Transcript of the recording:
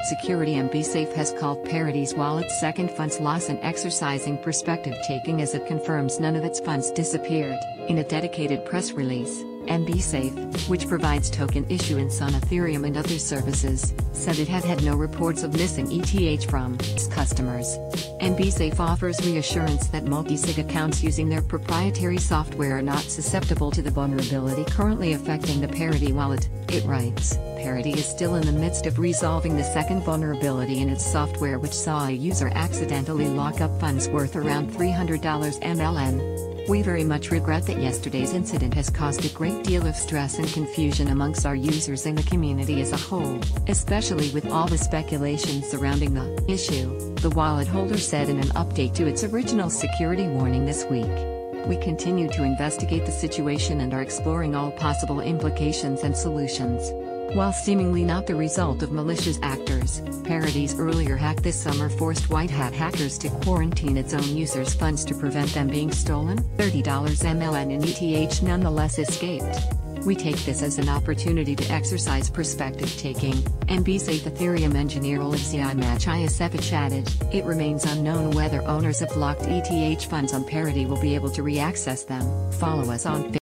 security, MBSafe has called Parity's wallet's second funds loss and exercising perspective taking as it confirms none of its funds disappeared. In a dedicated press release, MBSafe, which provides token issuance on Ethereum and other services, said it had had no reports of missing ETH from its customers. MBSafe offers reassurance that multi-sig accounts using their proprietary software are not susceptible to the vulnerability currently affecting the Parity wallet. It writes, Parity is still in the midst of resolving the second vulnerability in its software, which saw a user accidentally lock up funds worth around $300 MLN. We very much regret that yesterday's incident has caused a great deal of stress and confusion amongst our users and the community as a whole, especially with all the speculation surrounding the issue, the wallet holder said in an update to its original security warning this week. We continue to investigate the situation and are exploring all possible implications and solutions. While seemingly not the result of malicious actors, Parity's earlier hack this summer forced white hat hackers to quarantine its own users' funds to prevent them being stolen. $30 MLN in ETH nonetheless escaped. We take this as an opportunity to exercise perspective taking, MBSafe Ethereum engineer Alexei Machiasevich added. It remains unknown whether owners of locked ETH funds on Parity will be able to reaccess them. Follow us on